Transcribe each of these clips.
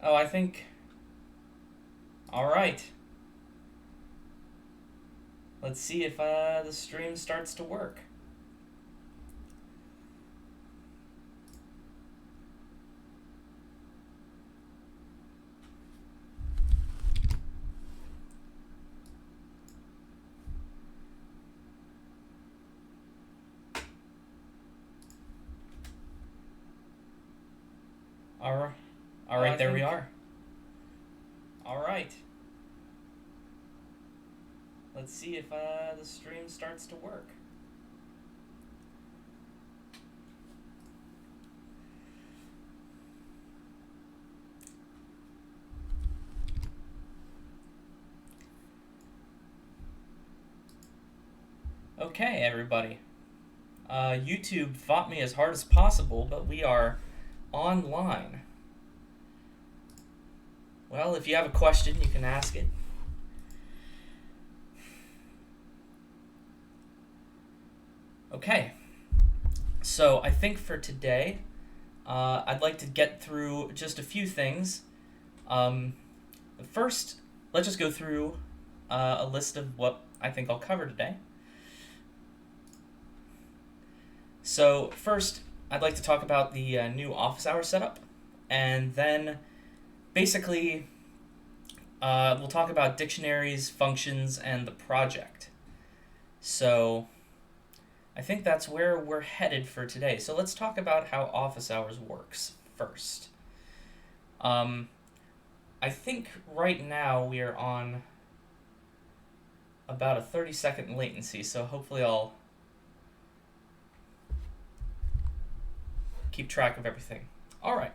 Oh, I think... Alright. Let's see if the stream starts to work. Alright, there we are. Alright. Let's see if the stream starts to work. Okay, everybody. YouTube fought me as hard as possible, but we are online. Well, if you have a question, you can ask it. Okay, so I think for today, I'd like to get through just a few things. First, let's just go through a list of what I think I'll cover today. So first, I'd like to talk about the new office hours setup, and then basically we'll talk about dictionaries, functions, and the project. So I think that's where we're headed for today. So let's talk about how office hours works first. I think right now we are on about a 30-second latency, so hopefully I'll keep track of everything. All right.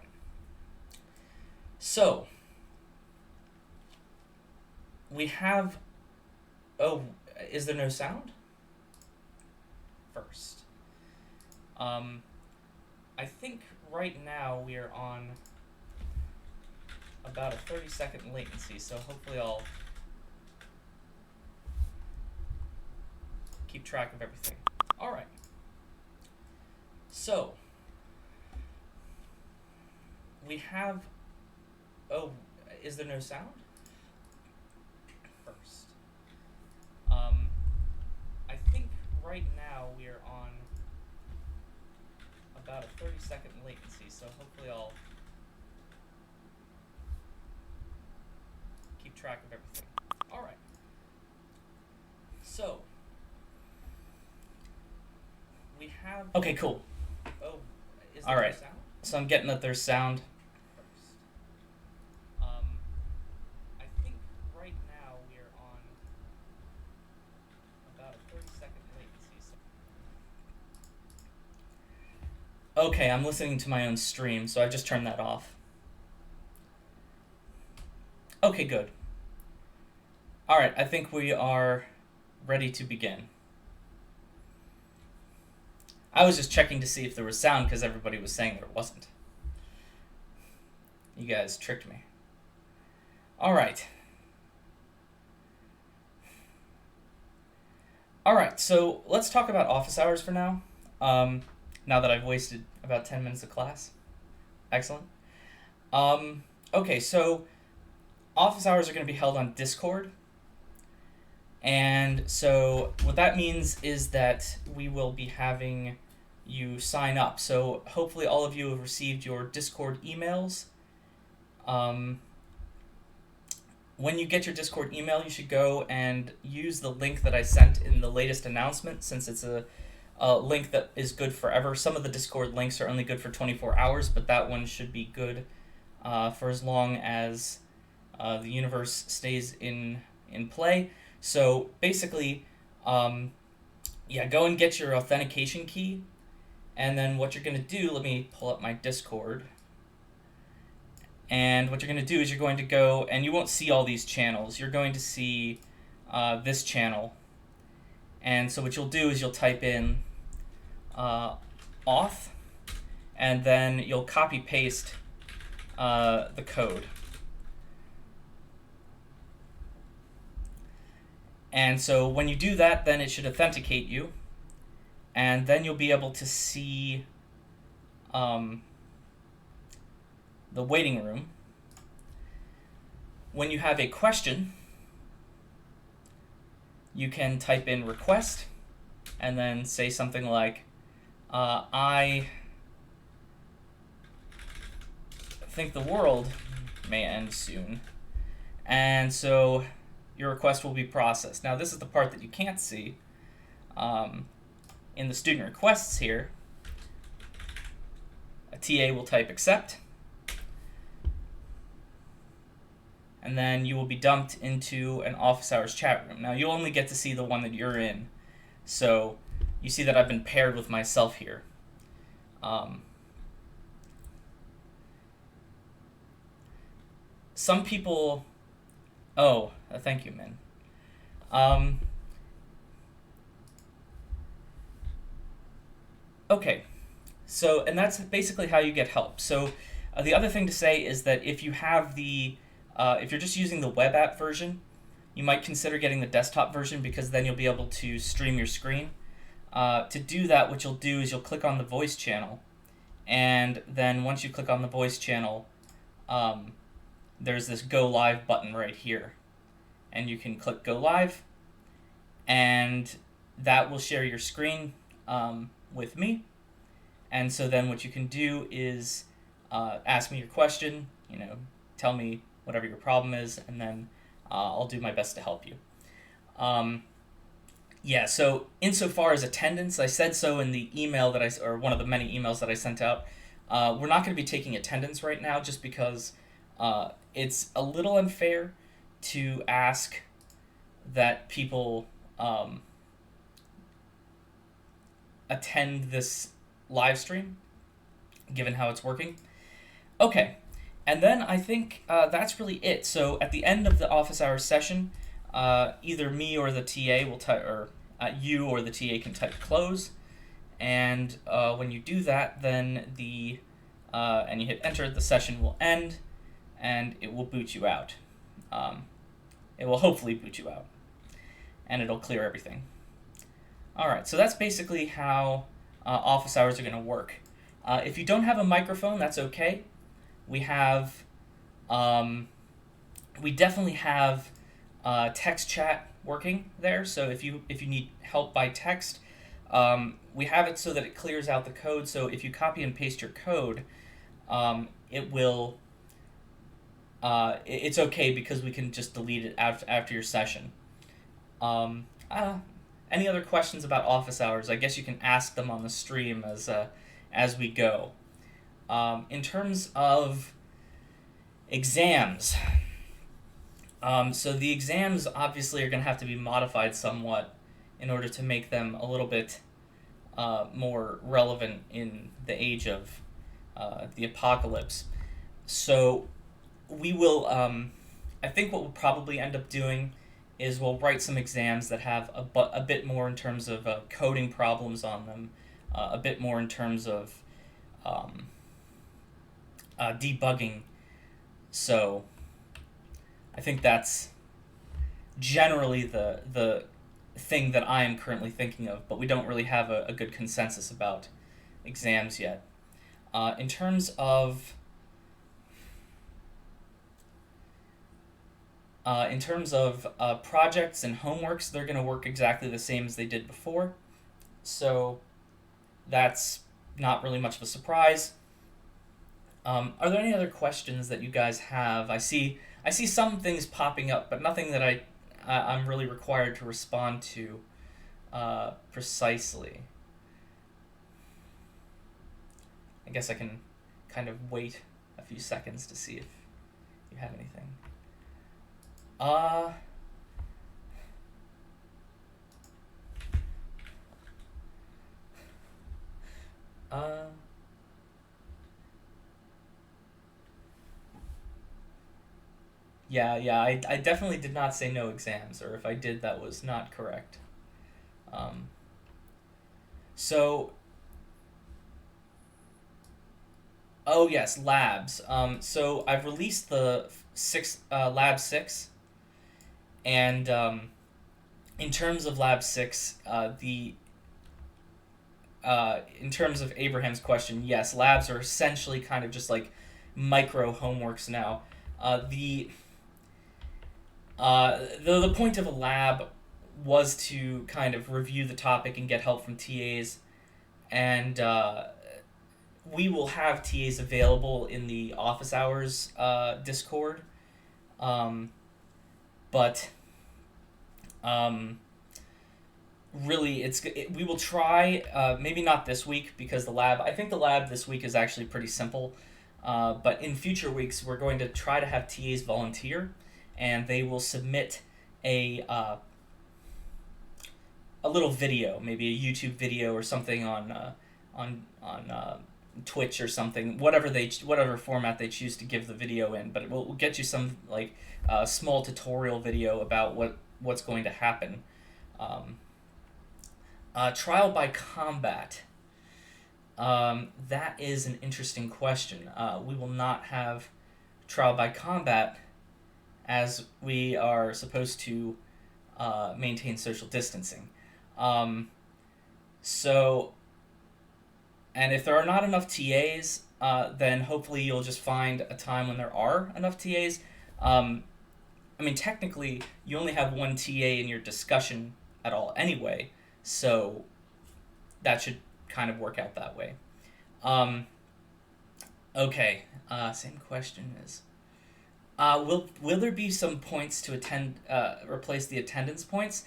So we have... Oh, is there no sound? First. I think right now we are on about a 30-second latency, so hopefully I'll keep track of everything. All right. So we have... Oh, is there no sound? First. I think right now we are on about a 30-second latency, so hopefully I'll keep track of everything. All right. So we have... Okay, cool. Oh, is there no sound? So I'm getting that there's sound. I think right now we are on about a 30-second latency. Okay, I'm listening to my own stream, so I just turned that off. Okay, good. Alright, I think we are ready to begin. I was just checking to see if there was sound because everybody was saying there wasn't. You guys tricked me. Alright. Alright, so let's talk about office hours for now. Now that I've wasted about 10 minutes of class. Excellent. Okay, so office hours are going to be held on Discord. And so what that means is that we will be having you sign up. So hopefully all of you have received your Discord emails. When you get your Discord email, you should go and use the link that I sent in the latest announcement, since it's a link that is good forever. Some of the Discord links are only good for 24 hours, but that one should be good for as long as the universe stays in play. So basically, go and get your authentication key, and then what you're going to do, let me pull up my Discord, and what you're going to do is you're going to go, and you won't see all these channels, you're going to see this channel, and so what you'll do is you'll type in auth, and then you'll copy paste the code. And so when you do that, then it should authenticate you, and then you'll be able to see the waiting room. when you have a question, you can type in request and then say something like, I think the world may end soon. And so your request will be processed. Now this is the part that you can't see. In the student requests here, a TA will type accept, and then you will be dumped into an office hours chat room. Now you'll only get to see the one that you're in, so you see that I've been paired with myself here. Some people, thank you, Min. Okay, so, and that's basically how you get help. So the other thing to say is that if you have if you're just using the web app version, you might consider getting the desktop version, because then you'll be able to stream your screen. To do that, what you'll do is you'll click on the voice channel, and then once you click on the voice channel, there's this go live button right here, and you can click go live, and that will share your screen with me. And so then what you can do is ask me your question, tell me whatever your problem is, and then I'll do my best to help you. So insofar as attendance, I said so in the email or one of the many emails that I sent out. We're not going to be taking attendance right now, just because it's a little unfair to ask that people attend this live stream, given how it's working. Okay, and then I think that's really it. So at the end of the office hours session, either me or the TA will type, or you or the TA can type close, and when you do that, then and you hit enter, the session will end, and it will boot you out. It will hopefully boot you out, and it'll clear everything. Alright, so that's basically how office hours are going to work. If you don't have a microphone, that's okay. We definitely have text chat working there, so if you need help by text, we have it so that it clears out the code. So if you copy and paste your code, it will it's okay, because we can just delete it after your session. Any other questions about office hours? I guess you can ask them on the stream as we go. In terms of exams, so the exams obviously are going to have to be modified somewhat in order to make them a little bit more relevant in the age of the apocalypse. So we will, I think what we'll probably end up doing is we'll write some exams that have a bit more in terms of coding problems on them, a bit more in terms of debugging. So I think that's generally the thing that I am currently thinking of, but we don't really have a good consensus about exams yet. In terms of projects and homeworks, they're going to work exactly the same as they did before, so that's not really much of a surprise. Are there any other questions that you guys have? I see some things popping up, but nothing that I'm really required to respond to precisely. I guess I can kind of wait a few seconds to see if you have anything. Yeah, I definitely did not say no exams, or if I did, that was not correct. So, oh yes, labs. So I've released the Lab 6, and in terms of Lab 6, in terms of Abraham's question, yes, labs are essentially kind of just like micro homeworks now. The point of a lab was to kind of review the topic and get help from TAs, and we will have TAs available in the office hours Discord, um, but really we will try, maybe not this week because I think the lab this week is actually pretty simple, but in future weeks we're going to try to have TAs volunteer, and they will submit a little video, maybe a YouTube video or something on Twitch or something, whatever format they choose to give the video in. But we'll get you some like small tutorial video about what's going to happen. Trial by combat. That is an interesting question. We will not have trial by combat as we are supposed to maintain social distancing. So, and if there are not enough TAs, then hopefully you'll just find a time when there are enough TAs. I mean, technically, you only have one TA in your discussion at all anyway, so that should kind of work out that way. Okay, same question is, will there be some points to replace the attendance points?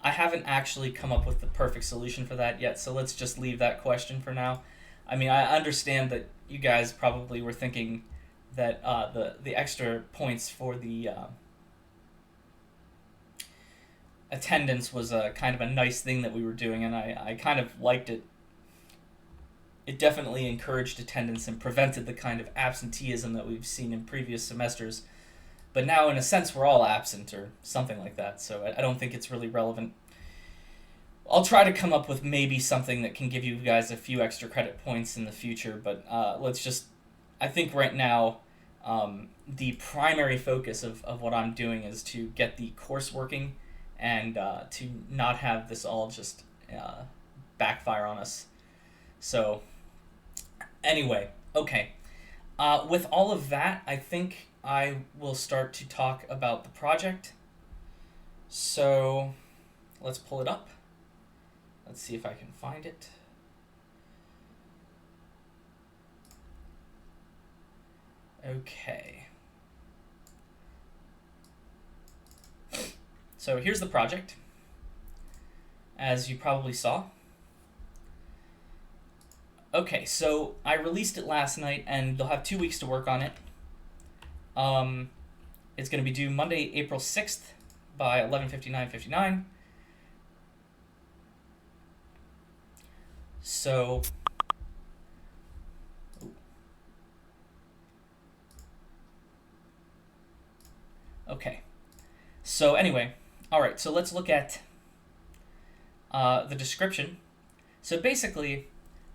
I haven't actually come up with the perfect solution for that yet, so let's just leave that question for now. I mean, I understand that you guys probably were thinking that the extra points for the attendance was a kind of a nice thing that we were doing, and I kind of liked it. It definitely encouraged attendance and prevented the kind of absenteeism that we've seen in previous semesters. But now, in a sense, we're all absent or something like that, so I don't think it's really relevant. I'll try to come up with maybe something that can give you guys a few extra credit points in the future, but I think right now, the primary focus of what I'm doing is to get the course working and to not have this all just backfire on us. So, anyway, okay. With all of that, I think I will start to talk about the project. So, let's pull it up. Let's see if I can find it. Okay. So here's the project, as you probably saw. Okay, so I released it last night, and you'll have 2 weeks to work on it. It's going to be due Monday, April 6th by 11:59:59. So, okay. So anyway, all right. So let's look at the description. So basically,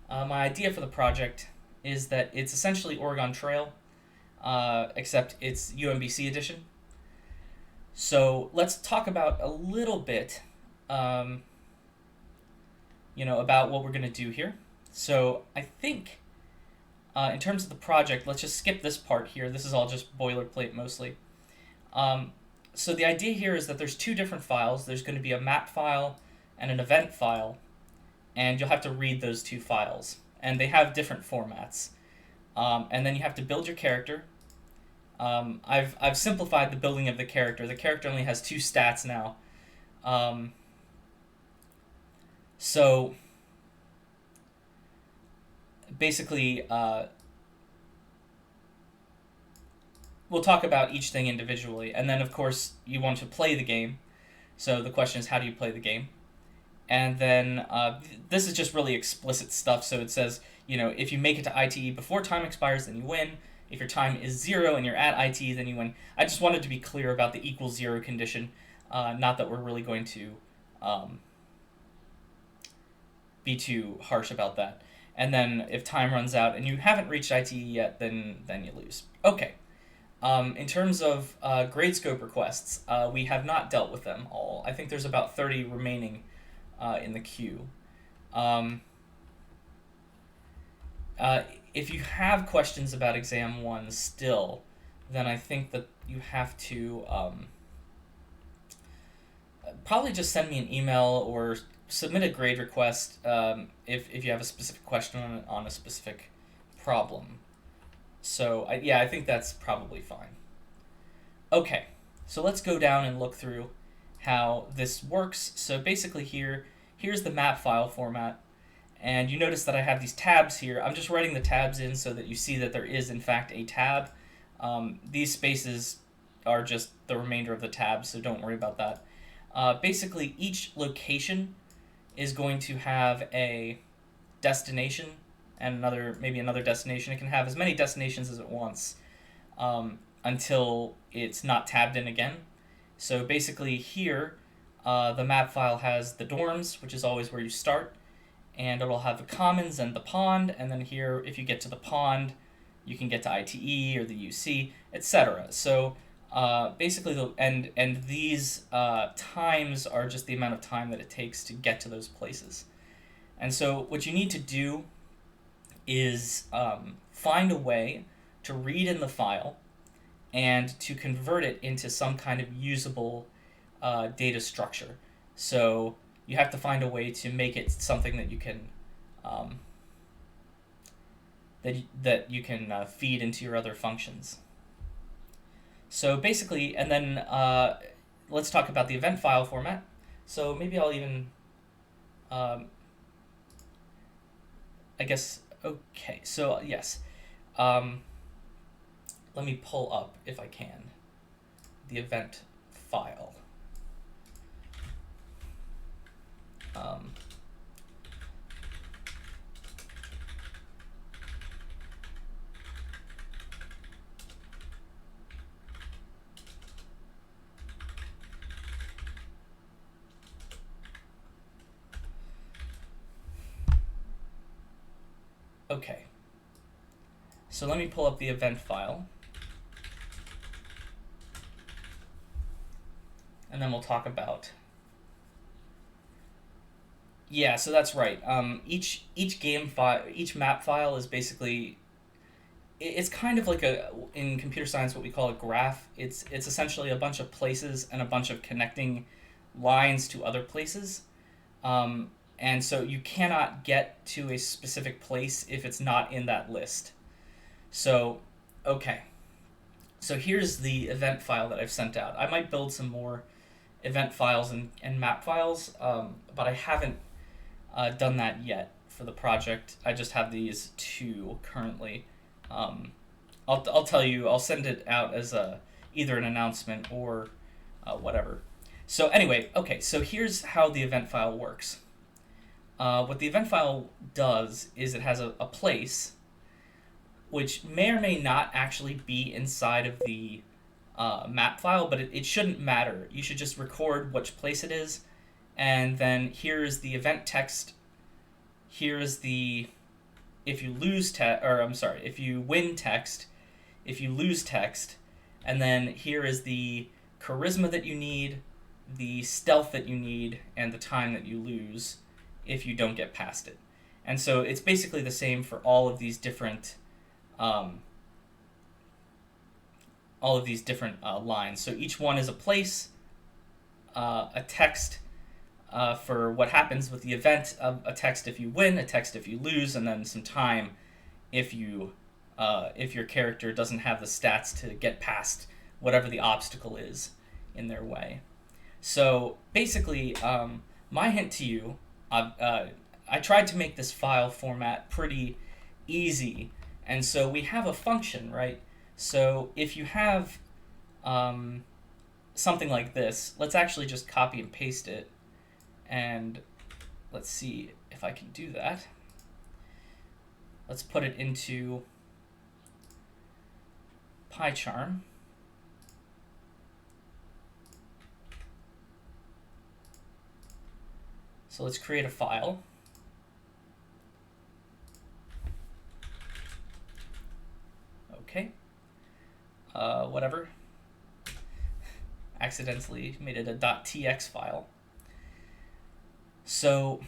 my idea for the project is that it's essentially Oregon Trail, except it's UMBC edition. So let's talk about a little bit, about what we're going to do here. So I think, in terms of the project, let's just skip this part here. This is all just boilerplate mostly. So the idea here is that there's two different files. There's going to be a map file and an event file, and you'll have to read those two files. And they have different formats. And then you have to build your character. I've simplified the building of the character. The character only has 2 stats now. So basically, we'll talk about each thing individually, and then of course you want to play the game. So the question is, how do you play the game? And then this is just really explicit stuff. So it says, if you make it to ITE before time expires, then you win. If your time is 0 and you're at ITE, then you win. I just wanted to be clear about the equals 0 condition. Not that we're really going to be too harsh about that. And then if time runs out and you haven't reached ITE yet, then you lose. Okay. In terms of grade scope requests, we have not dealt with them all. I think there's about 30 remaining in the queue. if you have questions about exam 1 still, then I think that you have to probably just send me an email or submit a grade request if you have a specific question on a specific problem. So, I think that's probably fine. Okay, so let's go down and look through how this works. So basically here's the map file format. And you notice that I have these tabs here. I'm just writing the tabs in so that you see that there is, in fact, a tab. These spaces are just the remainder of the tabs, so don't worry about that. Basically, each location is going to have a destination and maybe another destination. It can have as many destinations as it wants until it's not tabbed in again. So basically here, the map file has the dorms, which is always where you start, and it'll have the commons and the pond, and then here, if you get to the pond, you can get to ITE or the UC, etc. So basically, and these times are just the amount of time that it takes to get to those places. And so what you need to do is find a way to read in the file and to convert it into some kind of usable data structure. So you have to find a way to make it something that you can that you can feed into your other functions. So basically, and then let's talk about the event file format. So maybe I'll even, I guess, okay, so yes. Let me pull up, if I can, the event file. Okay, so let me pull up the event file, and then we'll talk about. Yeah, so that's right. Each game file, each map file is basically, it's kind of like in computer science what we call a graph. It's essentially a bunch of places and a bunch of connecting lines to other places. And so you cannot get to a specific place if it's not in that list. So, okay. So here's the event file that I've sent out. I might build some more event files and map files, but I haven't done that yet for the project. I just have these two currently. I'll tell you, I'll send it out as either an announcement or whatever. So anyway, okay, so here's how the event file works. What the event file does is it has a place which may or may not actually be inside of the map file, but it shouldn't matter. You should just record which place it is, and then here's the event text. Here's the if you win text, if you lose text, and then here is the charisma that you need, the stealth that you need, and the time that you lose if you don't get past it. And so it's basically the same for all of these different lines. So each one is a place, a text for what happens with the event, a text if you win, a text if you lose, and then some time if your character doesn't have the stats to get past whatever the obstacle is in their way. So basically, my hint to you, I tried to make this file format pretty easy, and so we have a function, right? So if you have something like this, let's actually just copy and paste it, and let's see if I can do that. Let's put it into PyCharm. So let's create a file. Okay. Whatever. Accidentally made it a .tx file. So,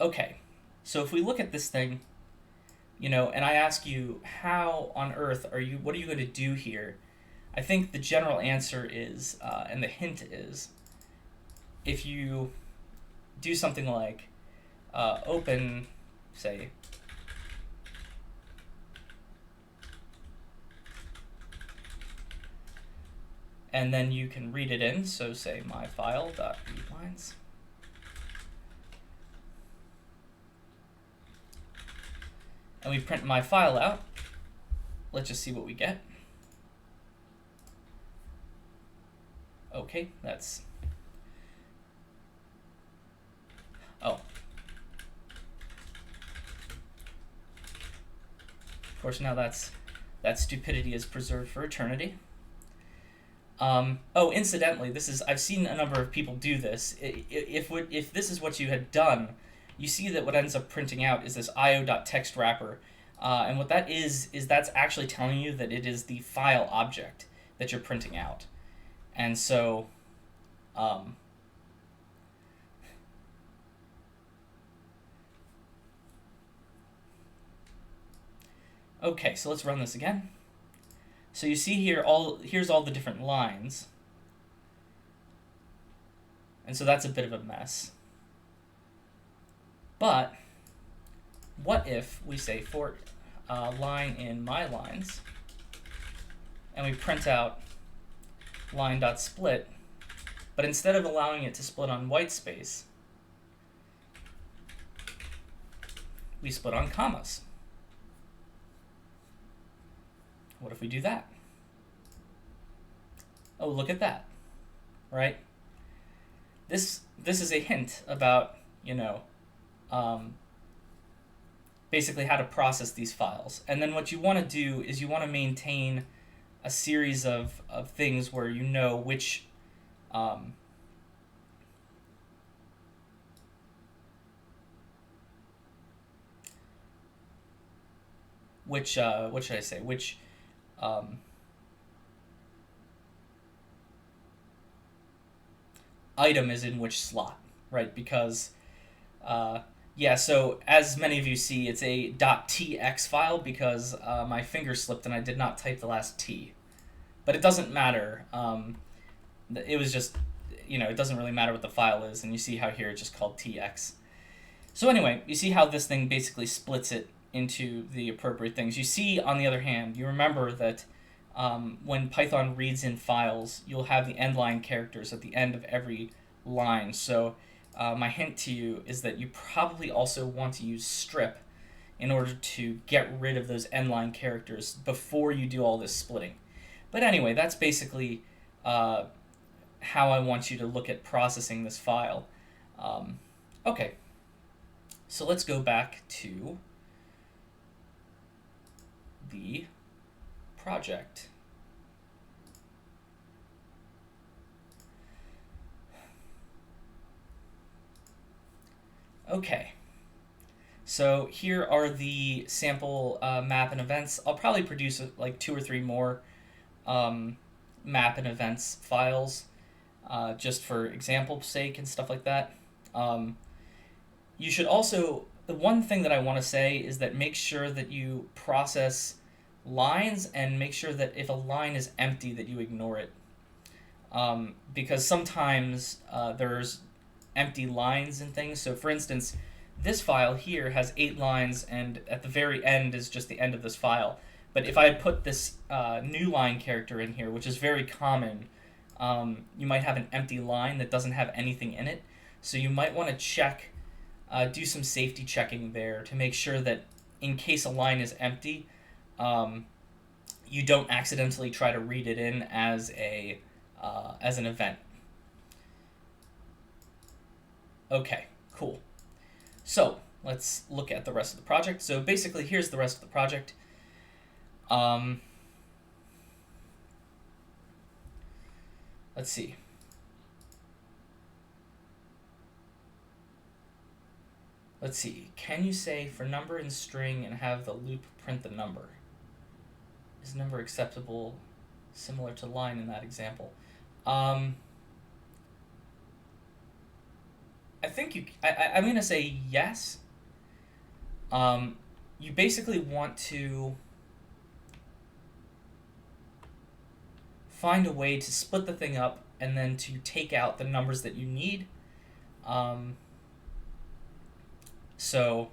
okay. So if we look at this thing, and I ask you, how on earth what are you going to do here? I think the general answer is, and the hint is, if you do something like open, say, and then you can read it in, so say my file.readlines. And we print my file out. Let's just see what we get. Okay, that's... Oh. Of course, now that stupidity is preserved for eternity. Oh, incidentally, I've seen a number of people do this. If this is what you had done, you see that what ends up printing out is this io.text wrapper. And what that is that's actually telling you that it is the file object that you're printing out. And so, okay, so let's run this again. So you see here, here's all the different lines. And so that's a bit of a mess. But what if we say for line in my lines, and we print out line.split, but instead of allowing it to split on white space, we split on commas. What if we do that? Oh, look at that, right? This is a hint about, basically how to process these files. And then what you want to do is you want to maintain a series of things where you know which what should I say? Which item is in which slot, right? Because yeah, so as many of you see, it's a .tx file because my finger slipped and I did not type the last T. But it doesn't matter. It was just, it doesn't really matter what the file is, and you see how here it's just called tx. So anyway, you see how this thing basically splits it into the appropriate things. You see, on the other hand, you remember that when Python reads in files, you'll have the end line characters at the end of every line. So my hint to you is that you probably also want to use strip in order to get rid of those end line characters before you do all this splitting. But anyway, that's basically how I want you to look at processing this file. Okay, so let's go back to the project. Okay, so here are the sample map and events. I'll probably produce like 2 or 3 more map and events files just for example's sake and stuff like that. You should also, the one thing that I want to say is that make sure that you process lines and make sure that if a line is empty that you ignore it. Because sometimes there's empty lines and things. So for instance, this file here has 8 lines and at the very end is just the end of this file. But if I had put this new line character in here, which is very common, you might have an empty line that doesn't have anything in it. So you might want to check, do some safety checking there to make sure that in case a line is empty, you don't accidentally try to read it in as an event. Okay, cool. So let's look at the rest of the project. So basically, here's the rest of the project. Let's see. Let's see. Can you say for number and string and have the loop print the number? Is number acceptable similar to line in that example? I think I'm going to say yes, You basically want to find a way to split the thing up and then to take out the numbers that you need. Um, so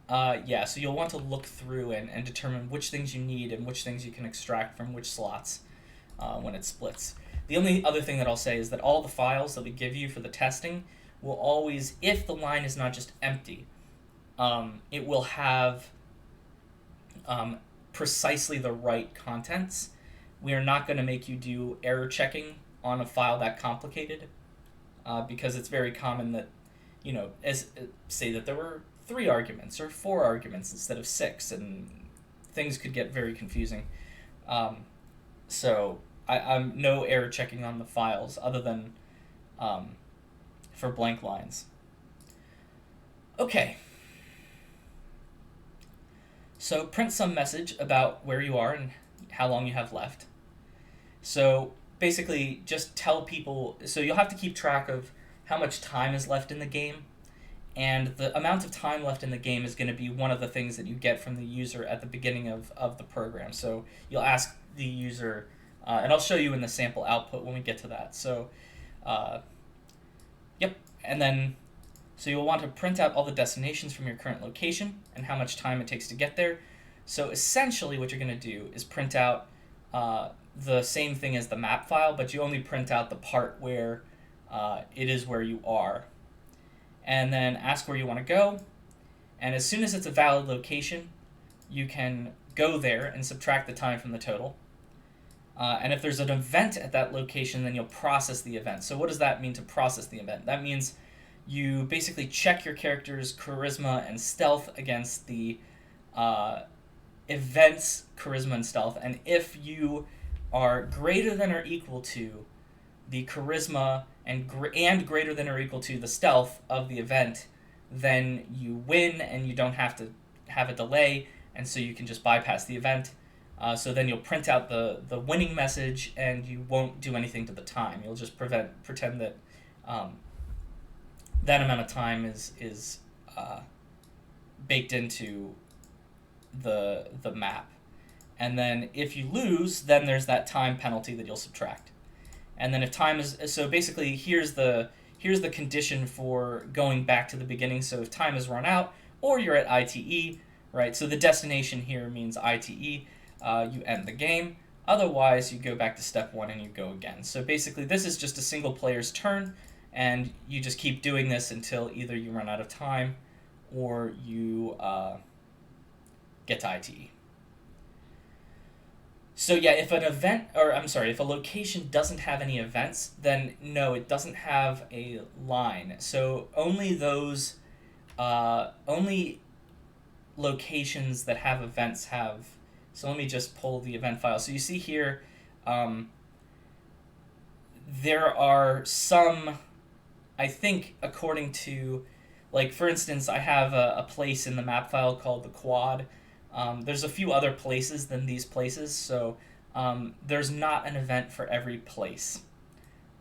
so you'll want to look through and determine which things you need and which things you can extract from which slots when it splits. The only other thing that I'll say is that all the files that we give you for the testing will always, if the line is not just empty, it will have precisely the right contents. We are not going to make you do error checking on a file that complicated because it's very common that, say that there were 3 arguments or 4 arguments instead of 6, and things could get very confusing. So I'm no error checking on the files other than for blank lines. Okay. So print some message about where you are and how long you have left. So basically just tell people, so you'll have to keep track of how much time is left in the game, and the amount of time left in the game is going to be one of the things that you get from the user at the beginning of the program. So you'll ask the user, and I'll show you in the sample output when we get to that. So, and then, so you'll want to print out all the destinations from your current location and how much time it takes to get there. So essentially what you're going to do is print out the same thing as the map file, but you only print out the part where it is where you are. And then ask where you want to go. And as soon as it's a valid location, you can go there and subtract the time from the total. And if there's an event at that location, then you'll process the event. So what does that mean to process the event? That means you basically check your character's charisma and stealth against the event's charisma and stealth. And if you are greater than or equal to the charisma and greater than or equal to the stealth of the event, then you win and you don't have to have a delay, and so you can just bypass the event. So then you'll print out the winning message and you won't do anything to the time. You'll just pretend that that amount of time is baked into the map. And then if you lose, then there's that time penalty that you'll subtract. And then if time is, so basically here's the condition for going back to the beginning. So if time is run out or you're at ITE, right? So the destination here means ITE, you end the game. Otherwise, you go back to step 1 and you go again. So basically this is just a single player's turn, and you just keep doing this until either you run out of time or you get to ITE. So yeah, if if a location doesn't have any events, then no, it doesn't have a line. So only those, only locations that have events have. So let me just pull the event file. So you see here, there are some, I think according to, like for instance, I have a place in the map file called the quad. There's a few other places than these places, so there's not an event for every place.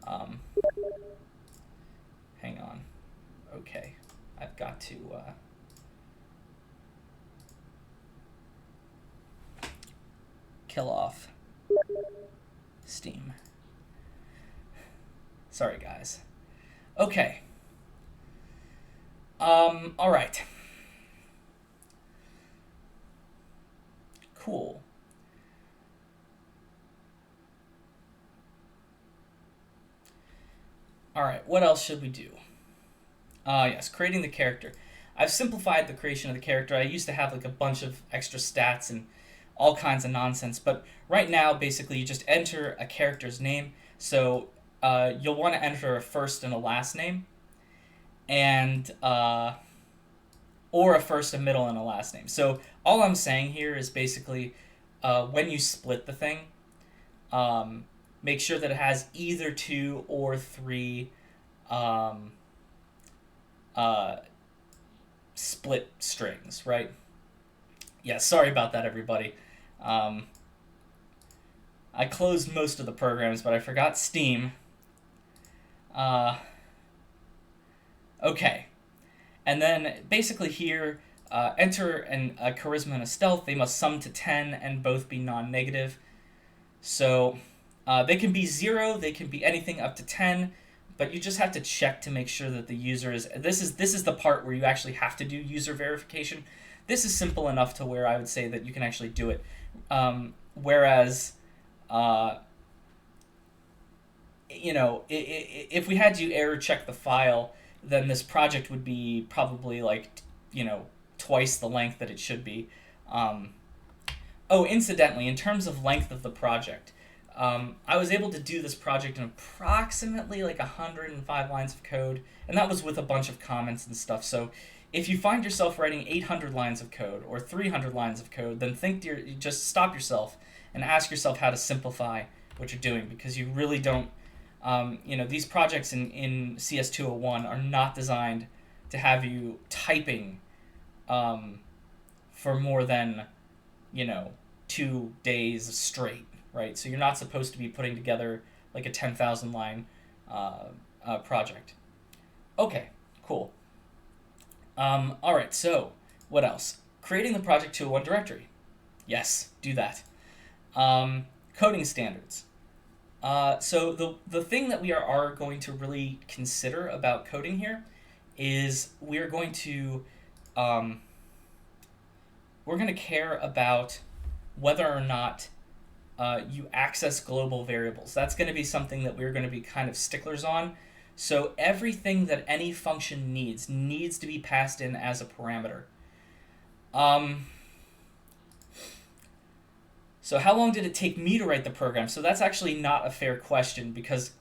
Hang on. Okay, I've got to kill off Steam. Sorry, guys. Okay. All right. Cool. Alright, what else should we do? Yes, creating the character. I've simplified the creation of the character. I used to have like a bunch of extra stats and all kinds of nonsense, but right now basically you just enter a character's name. So you'll want to enter a first and a last name, and or a first, a middle, and a last name. So all I'm saying here is basically when you split the thing, make sure that it has either 2 or 3 split strings, right? Yeah, sorry about that, everybody. I closed most of the programs, but I forgot Steam. Okay. And then basically here, enter a charisma and a stealth. They must sum to 10 and both be non-negative. So they can be 0, they can be anything up to 10, but you just have to check to make sure that the user is... This is the part where you actually have to do user verification. This is simple enough to where I would say that you can actually do it. Whereas, if we had you error check the file, then this project would be probably like, twice the length that it should be. Incidentally, in terms of length of the project, I was able to do this project in approximately like 105 lines of code, and that was with a bunch of comments and stuff. So if you find yourself writing 800 lines of code or 300 lines of code, then just stop yourself and ask yourself how to simplify what you're doing, because you really don't, these projects in cs201 are not designed to have you typing for more than, 2 days straight, right? So you're not supposed to be putting together like a 10,000 line project. Okay, cool. All right, so what else? Creating the project 201 directory. Yes, do that. Coding standards. So the thing that we are going to really consider about coding here is we're going to care about whether or not you access global variables. That's going to be something that we're going to be kind of sticklers on. So everything that any function needs to be passed in as a parameter. So how long did it take me to write the program? So that's actually not a fair question, because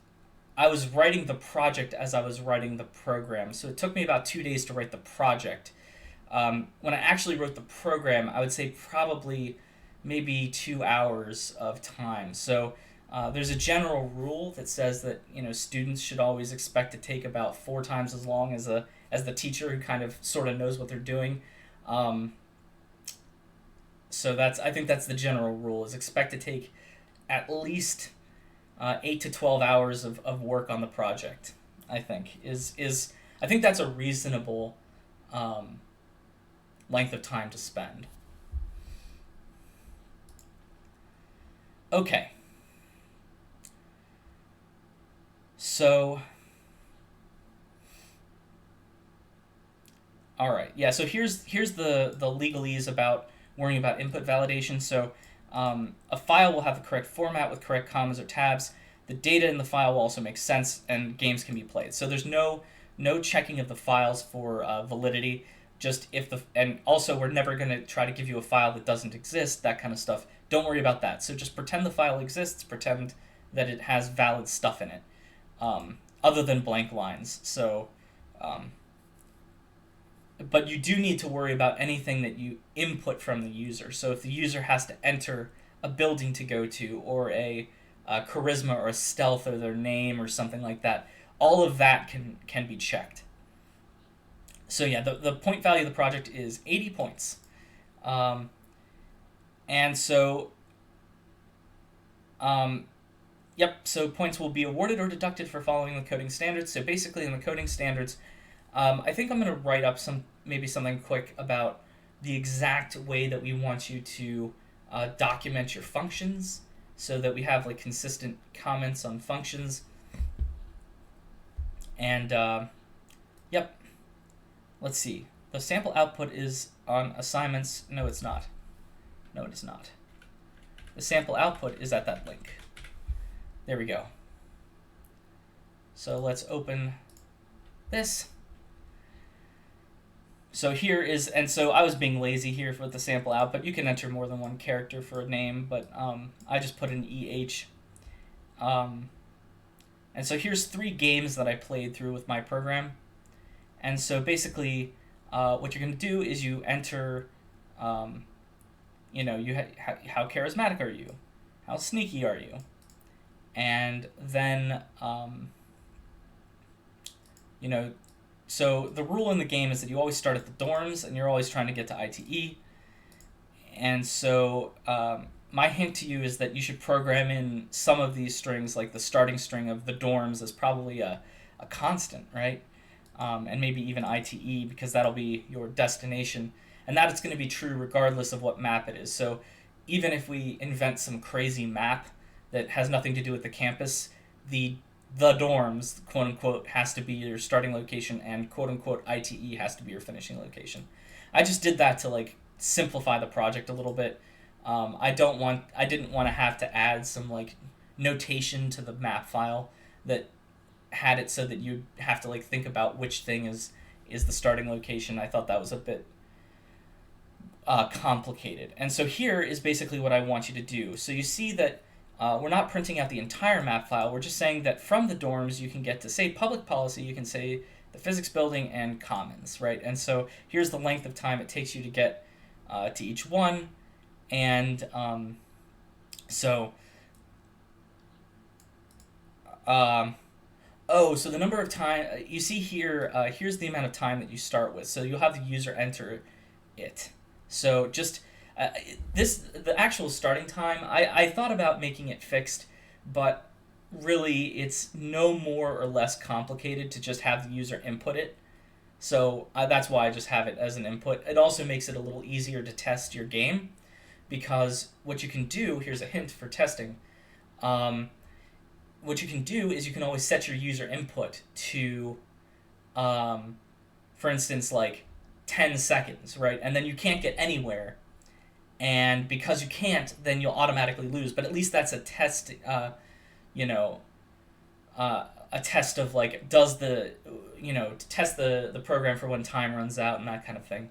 I was writing the project as I was writing the program. So it took me about 2 days to write the project. When I actually wrote the program, I would say probably maybe 2 hours of time. So there's a general rule that says that students should always expect to take about 4 times as long as the teacher who kind of sort of knows what they're doing. So I think that's the general rule, is expect to take at least 8 to 12 hours of work on the project. I think I think that's a reasonable length of time to spend. Okay. So, all right, yeah. So here's the legalese about worrying about input validation. So a file will have the correct format with correct commas or tabs. The data in the file will also make sense, and games can be played. So there's no checking of the files for validity. And also we're never going to try to give you a file that doesn't exist, that kind of stuff. Don't worry about that. So just pretend the file exists, pretend that it has valid stuff in it, other than blank lines. So, but you do need to worry about anything that you input from the user. So if the user has to enter a building to go to, or a charisma or a stealth or their name or something like that, all of that can be checked. So yeah, the point value of the project is 80 points. And so, so points will be awarded or deducted for following the coding standards. So basically in the coding standards, I think I'm going to write up maybe something quick about the exact way that we want you to document your functions, so that we have like consistent comments on functions. And let's see. The sample output is on assignments. No, it's not. No, it is not. The sample output is at that link. There we go. So let's open this. So here is, and so I was being lazy here with the sample output. You can enter more than one character for a name, but I just put an EH. And so here's 3 games that I played through with my program. And so basically, what you're going to do is you enter, how charismatic are you? How sneaky are you? And then, so the rule in the game is that you always start at the dorms, and you're always trying to get to ITE. And so my hint to you is that you should program in some of these strings, like the starting string of the dorms, as probably a constant, right? and maybe even ITE, because that'll be your destination, and that is going to be true regardless of what map it is. So even if we invent some crazy map that has nothing to do with the campus, the dorms, quote unquote, has to be your starting location, and quote unquote ITE has to be your finishing location. I just did that to like simplify the project a little bit. I didn't want to have to add some like notation to the map file that had it so that you'd have to like think about which thing is the starting location. I thought that was a bit complicated. And so here is basically what I want you to do. So you see that we're not printing out the entire map file. We're just saying that from the dorms you can get to, say, public policy, you can say the physics building and commons, right? And so here's the length of time it takes you to get to each one. And so so the number of time you see here, here's the amount of time that you start with. So you'll have the user enter it. So just the actual starting time, I thought about making it fixed, but really it's no more or less complicated to just have the user input it. So that's why I just have it as an input. It also makes it a little easier to test your game, because what you can do, here's a hint for testing, what you can do is you can always set your user input to, for instance, like 10 seconds, right? And then you can't get anywhere. And because you can't, then you'll automatically lose. But at least that's a test, a test of like, does the, to test the program for when time runs out and that kind of thing.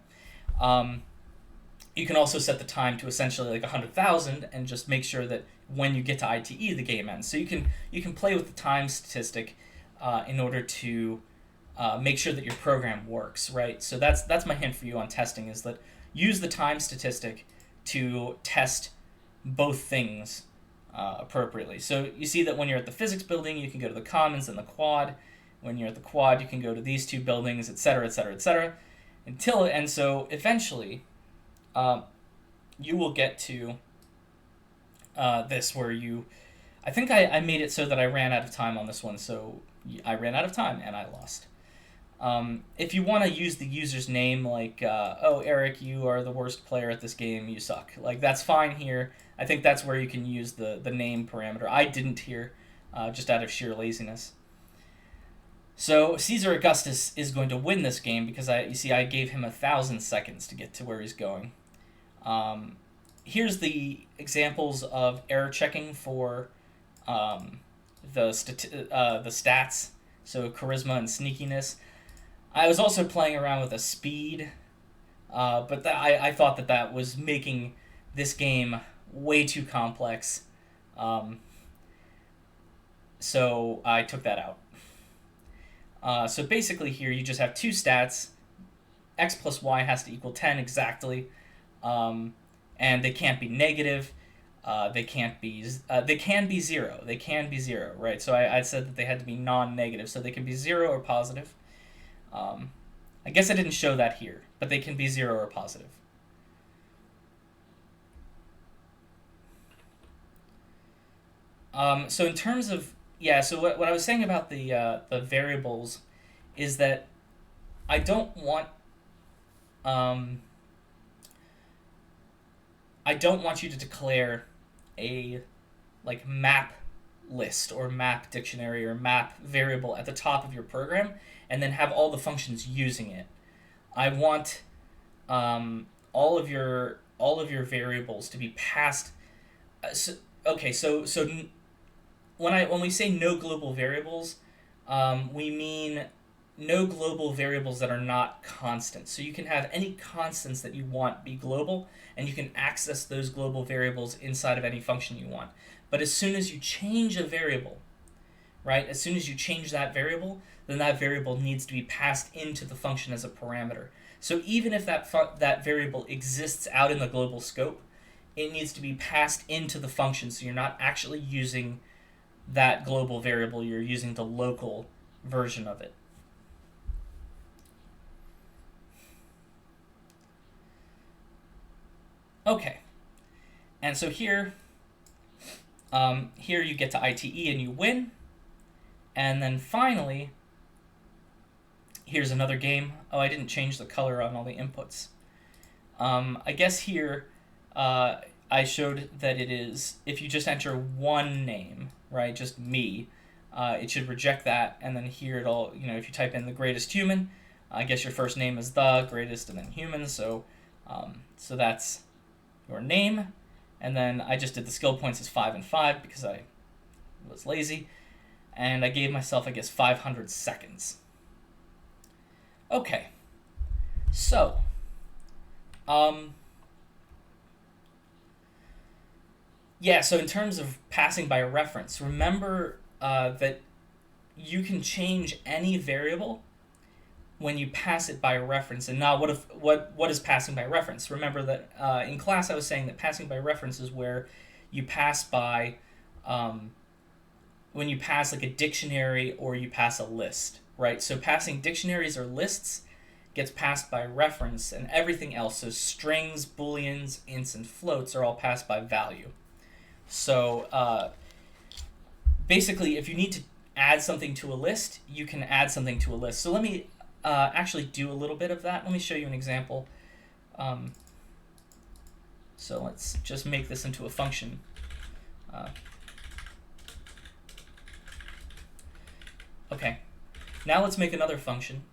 You can also set the time to essentially like 100,000 and just make sure that when you get to ITE, the game ends. So you can play with the time statistic in order to make sure that your program works, right? So that's my hint for you on testing, is that use the time statistic to test both things appropriately. So you see that when you're at the physics building, you can go to the commons and the quad. When you're at the quad, you can go to these two buildings, etc., etc., etc., and so eventually you will get to this where I think I made it so that I ran out of time on this one, so I ran out of time and I lost. If you want to use the user's name, like, oh, Eric, you are the worst player at this game, you suck. Like, that's fine here. I think that's where you can use the name parameter. I didn't here, just out of sheer laziness. So Caesar Augustus is going to win this game because I gave him 1,000 seconds to get to where he's going. Here's the examples of error checking for the stats, so charisma and sneakiness. I was also playing around with a speed, but I thought that was making this game way too complex, so I took that out. So basically here you just have two stats. X plus Y has to equal 10 exactly, and they can't be negative. They can be 0. They can be 0, right? So I said that they had to be non-negative, so they can be 0 or positive. I guess I didn't show that here, but they can be 0 or positive. So in terms of, so what I was saying about the variables is that I don't want you to declare a like map list or map dictionary or map variable at the top of your program and then have all the functions using it. I want all of your variables to be passed. So when we say no global variables, we mean no global variables that are not constant. So you can have any constants that you want be global, and you can access those global variables inside of any function you want. But as soon as you change a variable, right, as soon as you change that variable, then that variable needs to be passed into the function as a parameter. So even if that variable exists out in the global scope, it needs to be passed into the function, so you're not actually using that global variable, you're using the local version of it. Okay, and so here you get to ITE and you win, and then finally Here's another game. Oh, I didn't change the color on all the inputs. I guess here I showed that it is, if you just enter one name, right, just me, it should reject that, and then here it'll, if you type in the greatest human, I guess your first name is the greatest and then human, so that's your name, and then I just did the skill points as 5 and 5 because I was lazy, and I gave myself, I guess, 500 seconds. Okay, so, yeah, so in terms of passing by reference, remember that you can change any variable when you pass it by reference. And now, what is passing by reference? Remember that in class I was saying that passing by reference is where you pass by when you pass like a dictionary or you pass a list, right? So passing dictionaries or lists gets passed by reference, and everything else, so strings, booleans, ints, and floats, are all passed by value. So basically, if you need to add something to a list, you can add something to a list. So let me actually do a little bit of that. Let me show you an example. So let's just make this into a function. Okay, now let's make another function.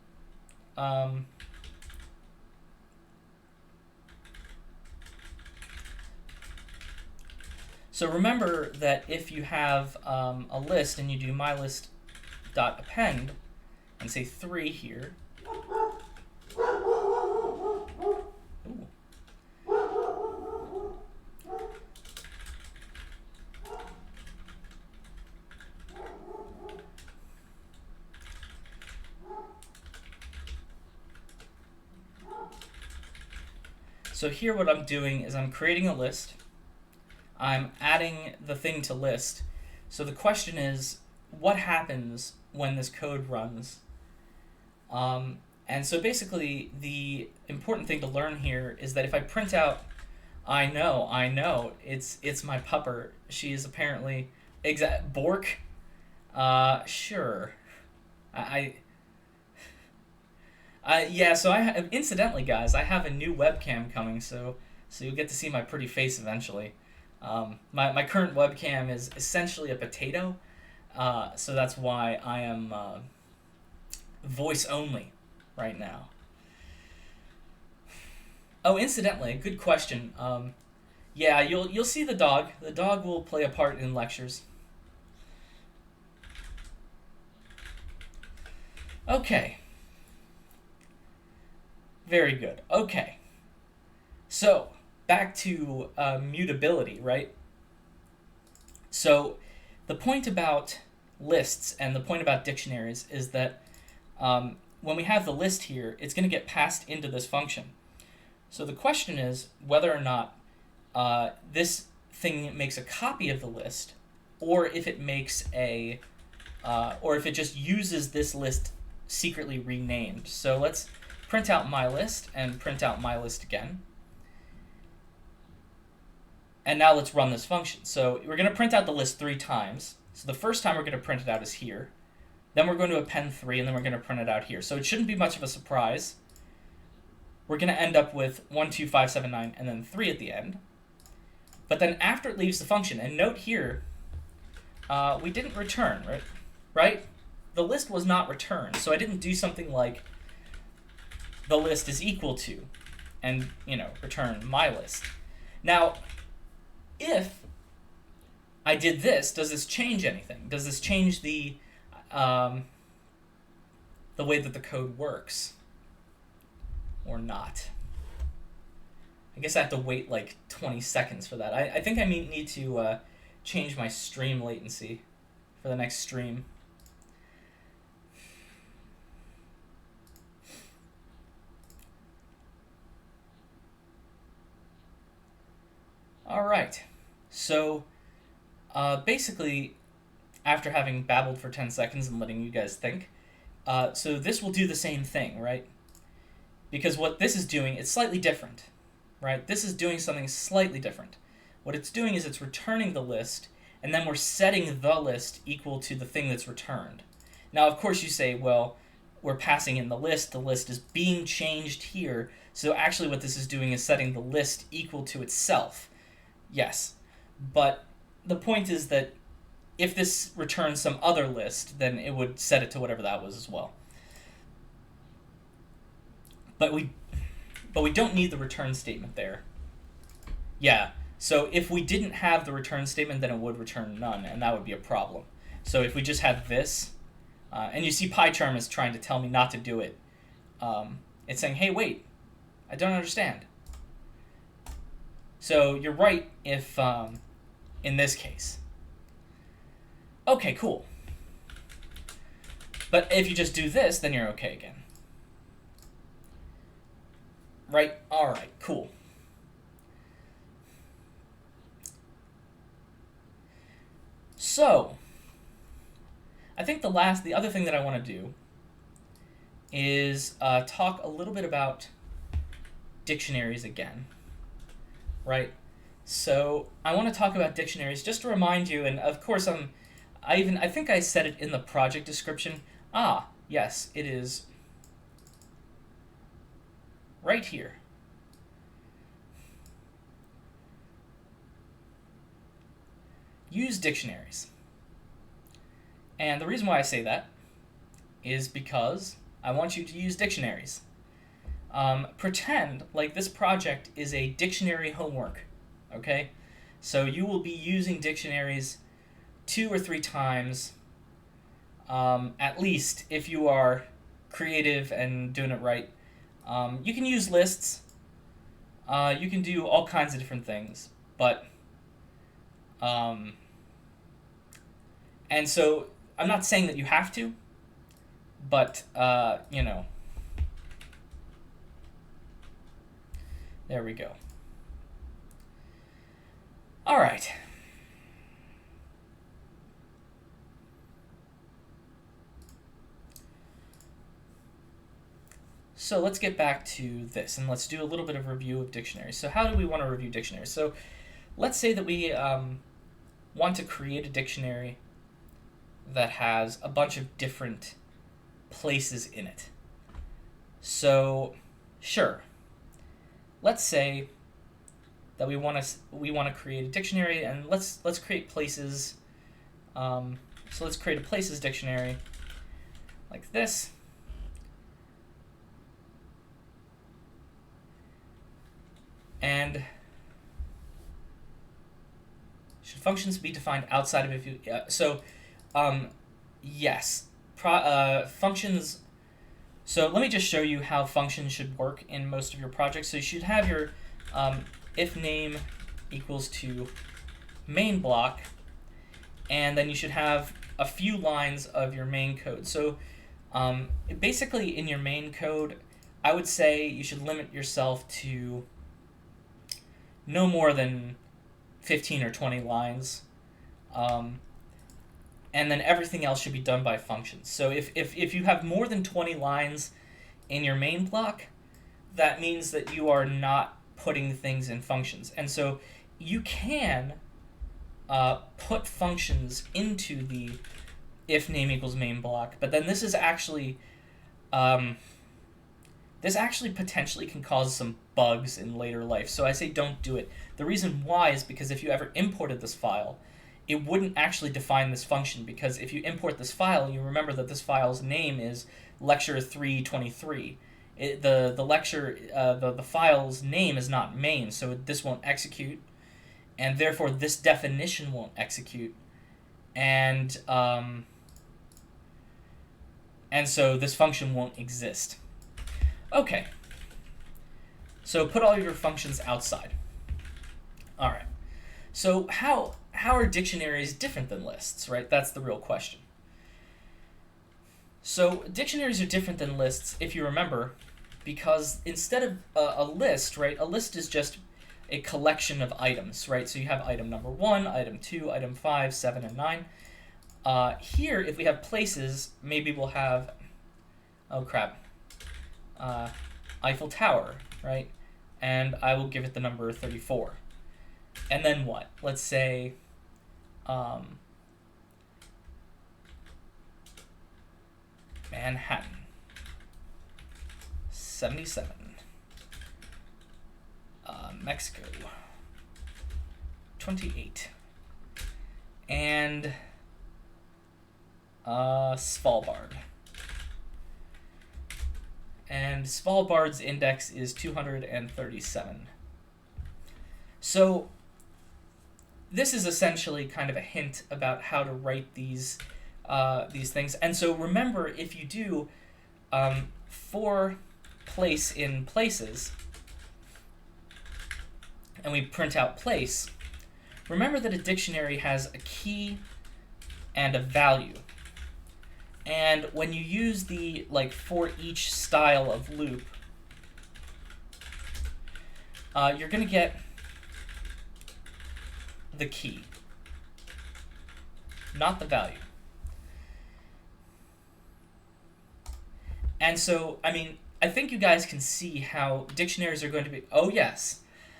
So remember that if you have a list and you do mylist.append and say 3 here. Ooh. So here what I'm doing is I'm creating a list. I'm adding the thing to list. So the question is, what happens when this code runs? And so basically, the important thing to learn here is that if I print out, I know, it's my pupper. She is apparently Bork. Sure. Yeah. So incidentally, guys, I have a new webcam coming, so you'll get to see my pretty face eventually. My current webcam is essentially a potato, so that's why I am voice only right now. Oh, incidentally, good question. Yeah, you'll see the dog. The dog will play a part in lectures. Okay. Very good. Okay. So back to mutability, right? So the point about lists and the point about dictionaries is that when we have the list here, it's going to get passed into this function. So the question is whether or not this thing makes a copy of the list, or if it makes or if it just uses this list secretly renamed. So let's print out my list and print out my list again. And now let's run this function. So we're going to print out the list 3 times. So the first time we're going to print it out is here. Then we're going to append 3, and then we're going to print it out here. So it shouldn't be much of a surprise. We're going to end up with 1, 2, 5, 7, 9, and then 3 at the end. But then after it leaves the function, and note here, we didn't return, right? The list was not returned. So I didn't do something like the list is equal to, and return my list. Now, if I did this, does this change anything? Does this change the way that the code works, or not? I guess I have to wait like 20 seconds for that. I think I need to change my stream latency for the next stream. All right. So basically, after having babbled for 10 seconds and letting you guys think, so this will do the same thing, right? Because what this is doing, it's slightly different, right? This is doing something slightly different. What it's doing is it's returning the list, and then we're setting the list equal to the thing that's returned. Now, of course, you say, well, we're passing in the list is being changed here. So actually what this is doing is setting the list equal to itself. Yes, but the point is that if this returns some other list, then it would set it to whatever that was as well. But we don't need the return statement there. Yeah, so if we didn't have the return statement, then it would return none, and that would be a problem. So if we just had this, and you see PyCharm is trying to tell me not to do it, it's saying, hey, wait, I don't understand. So you're right if, in this case. Okay, cool. But if you just do this, then you're okay again. Right? All right, cool. So, I think the other thing that I want to do is talk a little bit about dictionaries again, right? So I want to talk about dictionaries just to remind you, and of course I think I said it in the project description. Ah, yes, it is right here. Use dictionaries. And the reason why I say that is because I want you to use dictionaries. Pretend like this project is a dictionary homework, okay? So you will be using dictionaries 2 or 3 times, at least, if you are creative and doing it right. You can use lists. You can do all kinds of different things, but and so I'm not saying that you have to, but you know, there we go. All right. So let's get back to this, and let's do a little bit of review of dictionaries. So how do we want to review dictionaries? So let's say that we want to create a dictionary that has a bunch of different places in it. So sure, let's say that we want to create a dictionary, and let's create places. So let's create a places dictionary like this. And should functions be defined outside of if you yes, functions. So let me just show you how functions should work in most of your projects. So you should have your if name equals to main block, and then you should have a few lines of your main code. So basically in your main code, I would say you should limit yourself to no more than 15 or 20 lines. And then everything else should be done by functions. So if you have more than 20 lines in your main block, that means that you are not putting things in functions. And so you can put functions into the if name equals main block, but then this is actually this actually potentially can cause some bugs in later life. So I say don't do it. The reason why is because if you ever imported this file, it wouldn't actually define this function, because if you import this file, you remember that this file's name is lecture 323. The file's name is not main, so this won't execute, and therefore this definition won't execute, and so this function won't exist. Okay, so put all your functions outside. All right, so how are dictionaries different than lists, right? That's the real question. So dictionaries are different than lists, if you remember, because instead of a list, right, a list is just a collection of items, right? So you have item number 1, item 2, item 5, 7, and 9. Here, if we have places, maybe we'll have, oh crap, Eiffel Tower, right? And I will give it the number 34. And then what? Let's say Manhattan. 77. Mexico, 28. And Svalbard. And Svalbard's index is 237. So this is essentially kind of a hint about how to write these things. And so remember, if you do for place in places, and we print out place, remember that a dictionary has a key and a value. And when you use the for each style of loop, you're going to get the key, not the value. And so, I mean, I think you guys can see how dictionaries are going to be, oh yes,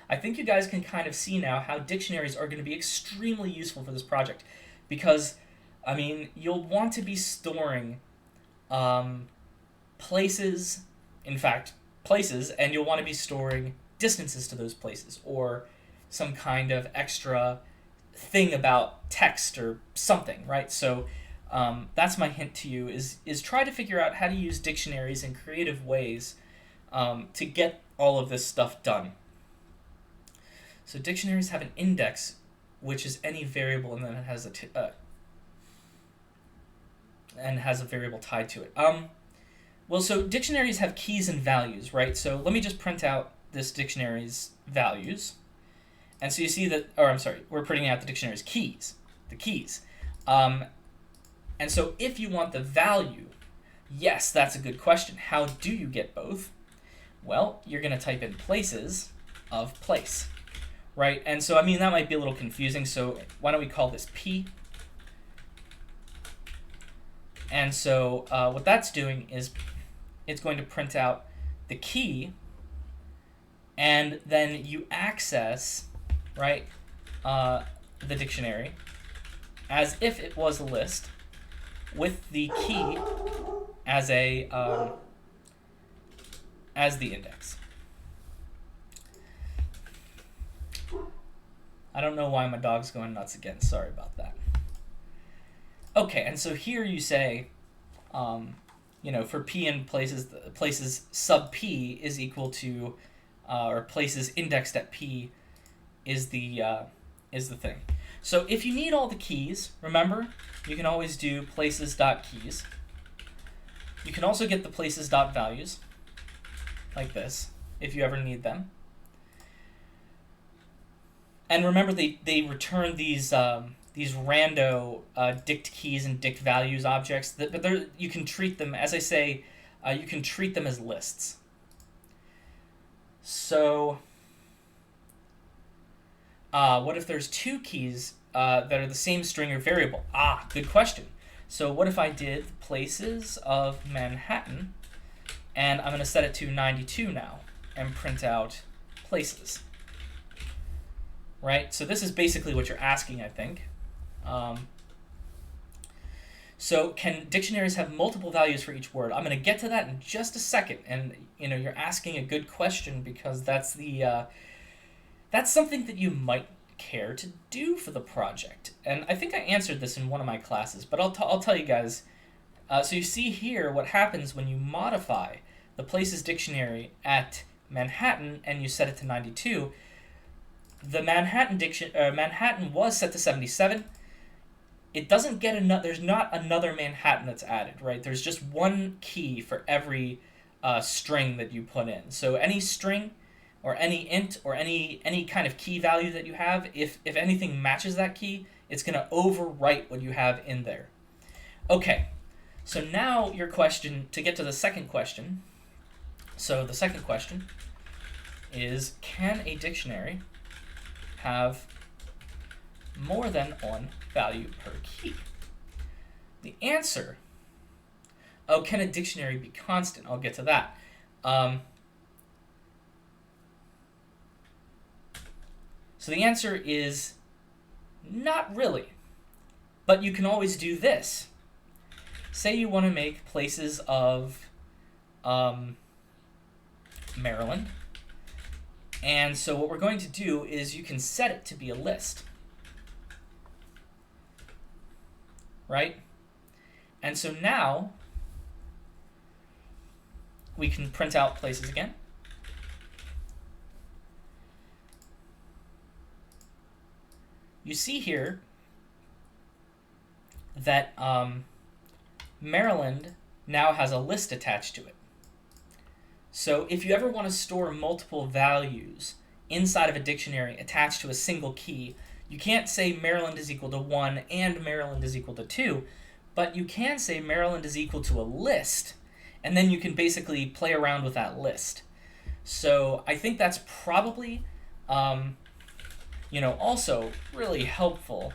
I think you guys can kind of see now how dictionaries are going to be extremely useful for this project, because, I mean, you'll want to be storing places, in fact, places, and you'll want to be storing distances to those places, or some kind of extra thing about text or something, right? So that's my hint to you, is try to figure out how to use dictionaries in creative ways to get all of this stuff done. So dictionaries have an index, which is any variable, and then it has a variable tied to it. Well, so dictionaries have keys and values, right? So let me just print out this dictionary's values. And so you see that, or I'm sorry, we're printing out the dictionary's keys, the keys. And so if you want the value, yes, that's a good question. How do you get both? Well, you're going to type in places of place, right? And so, I mean, that might be a little confusing. So why don't we call this P? And so what that's doing is it's going to print out the key, and then you access, right, the dictionary as if it was a list with the key as a as the index. I don't know why my dog's going nuts again. Sorry about that. Okay, and so here you say, for P in places sub P is equal to, or places indexed at P is the thing. So if you need all the keys, remember, you can always do places.keys. You can also get the places.values, like this, if you ever need them. And remember, they return these rando dict keys and dict values objects, but you can treat them, as I say, you can treat them as lists. So what if there's two keys that are the same string or variable? Good question. So what if I did places of Manhattan, and I'm going to set it to 92 now, and print out places. Right? So this is basically what you're asking, I think. So can dictionaries have multiple values for each word? I'm going to get to that in just a second. And you're asking a good question, because that's something that you might care to do for the project. And I think I answered this in one of my classes, but I'll tell you guys. So you see here what happens when you modify the places dictionary at Manhattan and you set it to 92. The Manhattan was set to 77. It doesn't get there's not another Manhattan that's added, right? There's just one key for every string that you put in. So any string or any int or any kind of key value that you have, if anything matches that key, it's going to overwrite what you have in there. Okay, so now your question, to get to the second question. So the second question is, can a dictionary have more than one value per key? The answer, can a dictionary be constant? I'll get to that. So the answer is not really, but you can always do this. Say you want to make places of Maryland. And so what we're going to do is you can set it to be a list. Right? And so now we can print out places again. You see here that Maryland now has a list attached to it. So if you ever want to store multiple values inside of a dictionary attached to a single key, you can't say Maryland is equal to 1 and Maryland is equal to 2, but you can say Maryland is equal to a list, and then you can basically play around with that list. So I think that's probably, also really helpful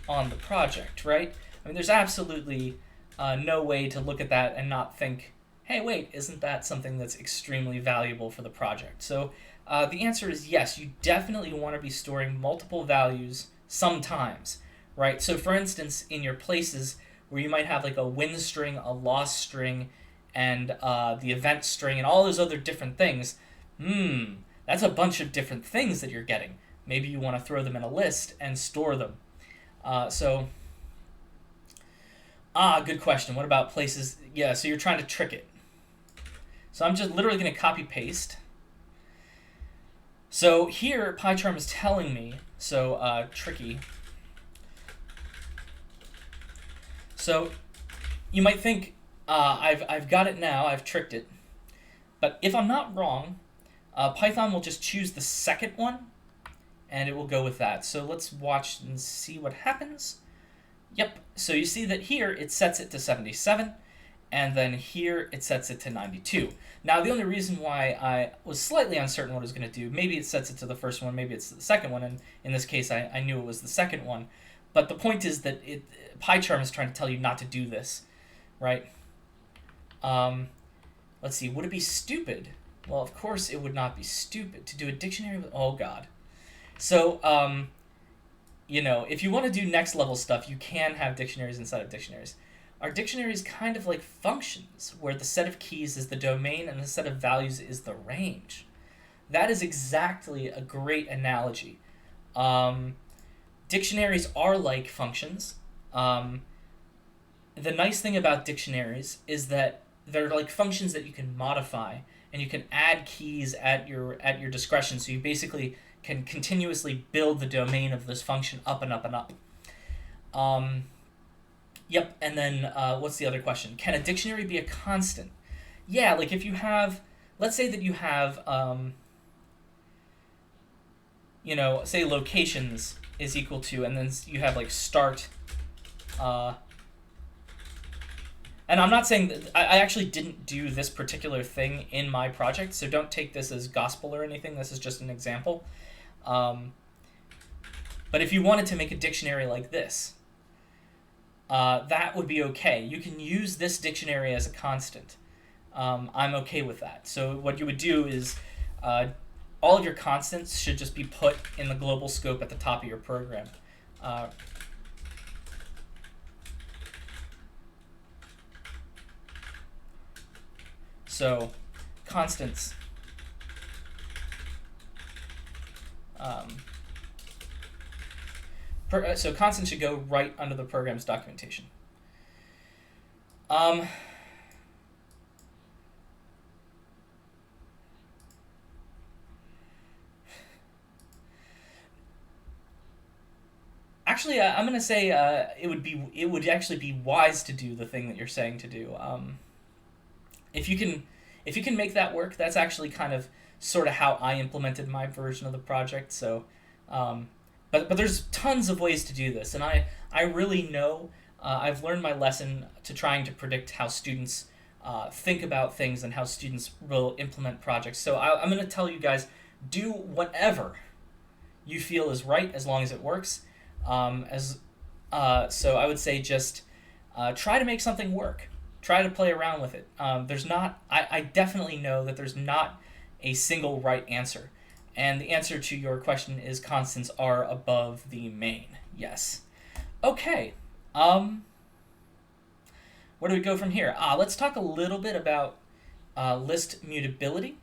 on the project, right? I mean, there's absolutely no way to look at that and not think, hey, wait, isn't that something that's extremely valuable for the project? So the answer is yes, you definitely want to be storing multiple values sometimes, right? So for instance, in your places where you might have like a win string, a loss string, and the event string, and all those other different things, that's a bunch of different things that you're getting. Maybe you want to throw them in a list and store them. Good question. What about places? Yeah, so you're trying to trick it. So I'm just literally going to copy paste. So here, PyCharm is telling me, tricky. So you might think, I've got it now, I've tricked it. But if I'm not wrong, Python will just choose the second one, and it will go with that. So let's watch and see what happens. Yep, so you see that here it sets it to 77, and then here it sets it to 92. Now the only reason why I was slightly uncertain what it was going to do, maybe it sets it to the first one, maybe it's the second one, and in this case I knew it was the second one. But the point is that PyCharm is trying to tell you not to do this, right? Let's see, would it be stupid? Well, of course it would not be stupid to do a dictionary with, oh god. So, if you want to do next level stuff, you can have dictionaries inside of dictionaries. Our dictionary is kind of like functions, where the set of keys is the domain and the set of values is the range. That is exactly a great analogy. Dictionaries are like functions. The nice thing about dictionaries is that they're like functions that you can modify, and you can add keys at your discretion. So you basically can continuously build the domain of this function up and up and up. Yep, and then what's the other question? Can a dictionary be a constant? Yeah, like if you have, let's say that you have, say locations is equal to, and then you have like start, and I'm not saying that, I actually didn't do this particular thing in my project, so don't take this as gospel or anything, this is just an example. But if you wanted to make a dictionary like this, that would be okay. You can use this dictionary as a constant. I'm okay with that. So what you would do is all of your constants should just be put in the global scope at the top of your program. So constants. So constants should go right under the program's documentation. Actually, I'm gonna say it would actually be wise to do the thing that you're saying to do. If you can make that work, that's actually kind of sort of how I implemented my version of the project. So, but there's tons of ways to do this, and I really know I've learned my lesson to trying to predict how students think about things and how students will implement projects. So I'm going to tell you guys, do whatever you feel is right as long as it works. So I would say just try to make something work. Try to play around with it. I definitely know that there's not a single right answer. And the answer to your question is constants are above the main. Yes. Okay. Where do we go from here? Let's talk a little bit about list mutability.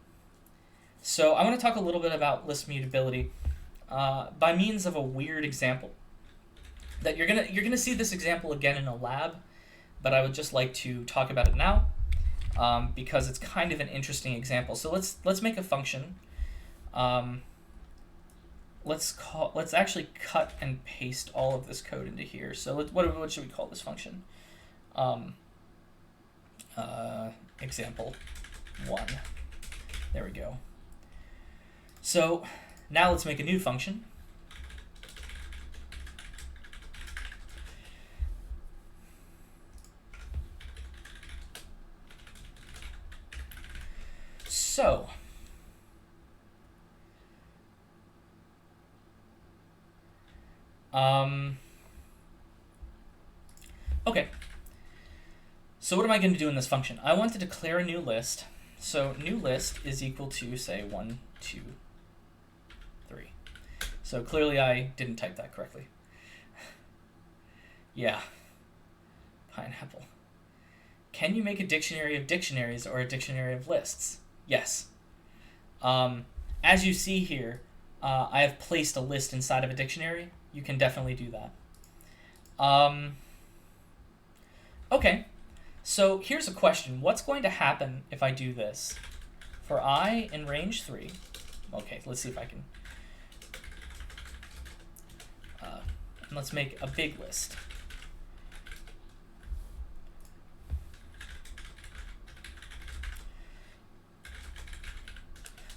So I want to talk a little bit about list mutability by means of a weird example. That you're gonna see this example again in a lab, but I would just like to talk about it now because it's kind of an interesting example. So let's make a function. Let's actually cut and paste all of this code into here. So what should we call this function? Example 1. There we go. So now let's make a new function. So okay. So what am I going to do in this function? I want to declare a new list. So new list is equal to, say, 1, 2, 3. So clearly I didn't type that correctly. Yeah. Pineapple. Can you make a dictionary of dictionaries or a dictionary of lists? Yes. As you see here, I have placed a list inside of a dictionary. You can definitely do that. Okay. So here's a question. What's going to happen if I do this? For I in range 3, okay, let's see if I can. Let's make a big list.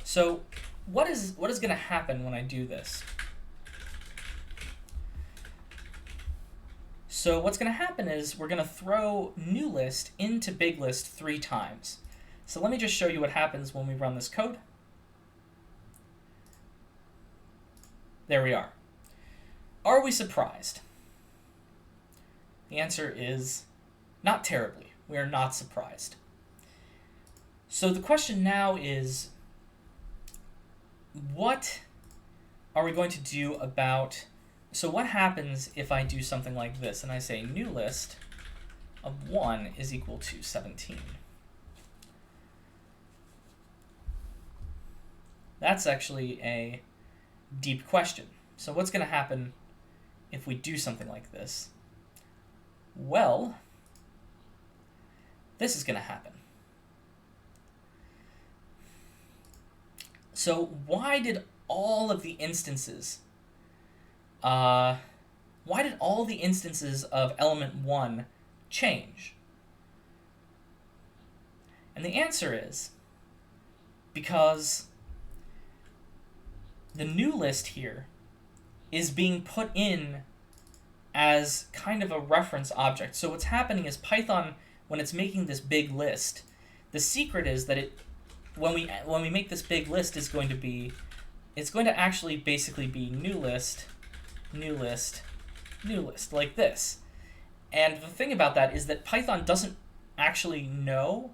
So what is going to happen when I do this? So what's going to happen is we're going to throw new list into big list 3 times. So let me just show you what happens when we run this code. There we are. Are we surprised? The answer is not terribly. We are not surprised. So the question now is, what are we going to do about... So what happens if I do something like this and I say new list of 1 is equal to 17? That's actually a deep question. So what's going to happen if we do something like this? Well, this is going to happen. So why did all of the instances of element 1 change? And the answer is because the new list here is being put in as kind of a reference object. So what's happening is Python, when it's making this big list, the secret is that when we make this big list, it's going to actually basically be new list, new list, new list, like this. And the thing about that is that Python doesn't actually know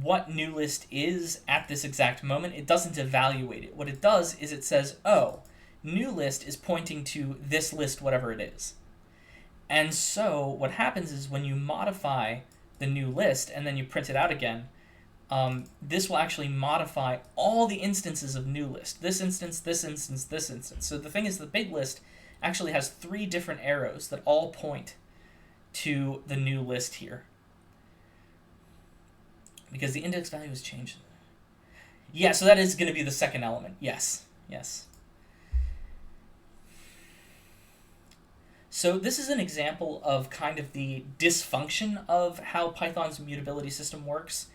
what new list is at this exact moment. It doesn't evaluate it. What it does is it says, oh, new list is pointing to this list, whatever it is. And so what happens is when you modify the new list and then you print it out again, this will actually modify all the instances of new list. This instance, this instance, this instance. So the thing is, the big list actually has 3 different arrows that all point to the new list here. Because the index value has changed. Yeah, so that is going to be the second element. Yes, yes. So this is an example of kind of the dysfunction of how Python's mutability system works.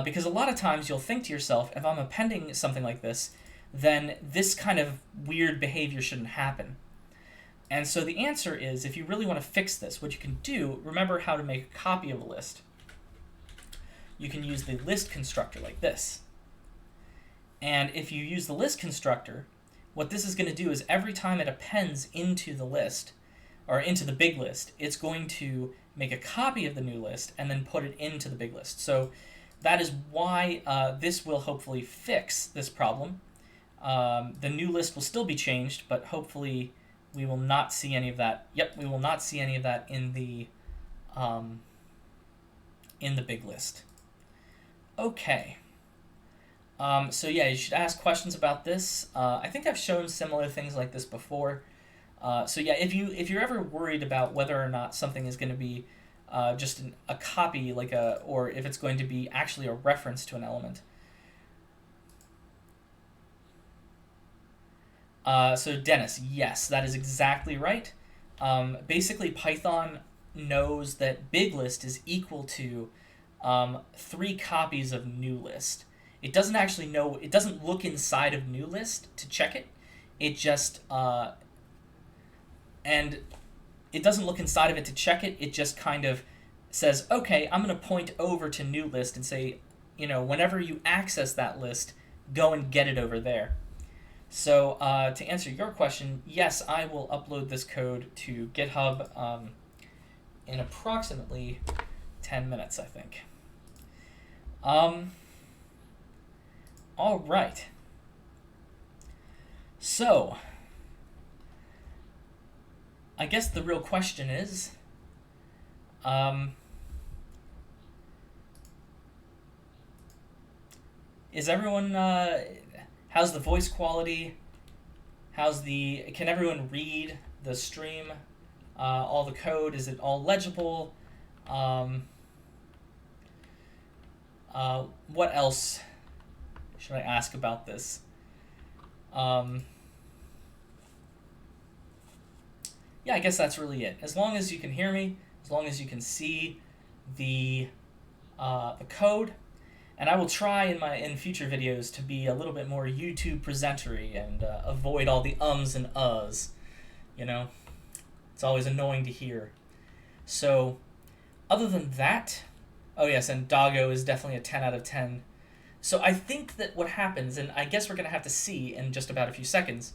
Because a lot of times you'll think to yourself, if I'm appending something like this, then this kind of weird behavior shouldn't happen. And so the answer is, if you really want to fix this, what you can do, remember how to make a copy of a list. You can use the list constructor like this. And if you use the list constructor, what this is going to do is every time it appends into the list, or into the big list, it's going to make a copy of the new list and then put it into the big list. So that is why this will hopefully fix this problem. The new list will still be changed, but hopefully we will not see any of that. Yep, we will not see any of that in the big list. Okay. So yeah, you should ask questions about this. I think I've shown similar things like this before. So yeah, if you're ever worried about whether or not something is going to be just a copy, or if it's going to be actually a reference to an element. So Dennis, yes, that is exactly right. Basically, Python knows that big list is equal to 3 copies of new list. It doesn't actually know. It doesn't look inside of new list to check it. It just and it doesn't look inside of it to check it. It just kind of says, okay, I'm going to point over to new list and say, whenever you access that list, go and get it over there. So to answer your question, yes, I will upload this code to GitHub in approximately 10 minutes, I think. All right. So, I guess the real question is, is everyone, how's the voice quality? Can everyone read the stream? All the code, is it all legible? What else should I ask about this? Yeah, I guess that's really it. As long as you can hear me, as long as you can see the code, and I will try in future videos to be a little bit more YouTube presentery and avoid all the ums and uhs. It's always annoying to hear. So, other than that, oh yes, and Doggo is definitely a 10 out of 10. So I think that what happens, and I guess we're going to have to see in just about a few seconds,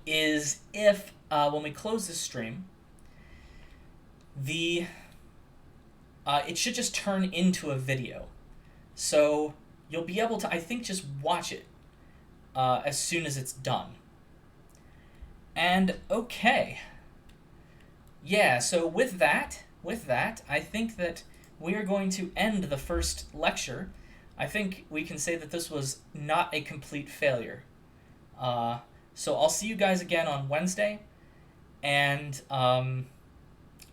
is if when we close this stream, it should just turn into a video. So you'll be able to, I think, just watch it as soon as it's done. And okay. Yeah, so with that, I think that we are going to end the first lecture. I think we can say that this was not a complete failure. So I'll see you guys again on Wednesday, and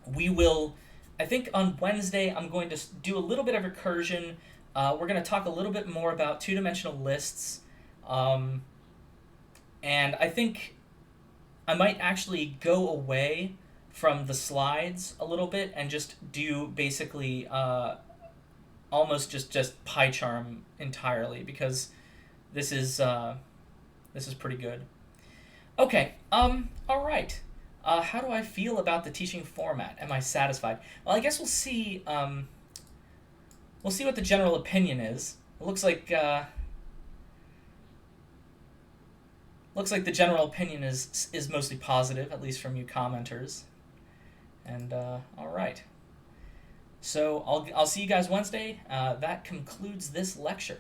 we will, I think on Wednesday I'm going to do a little bit of recursion. We're going to talk a little bit more about two-dimensional lists, and I think I might actually go away from the slides a little bit and just do basically almost just PyCharm entirely, because this is pretty good. Okay, all right. How do I feel about the teaching format? Am I satisfied? Well, I guess we'll see. We'll see what the general opinion is. It looks like the general opinion is mostly positive, at least from you commenters. And all right. So I'll see you guys Wednesday. That concludes this lecture.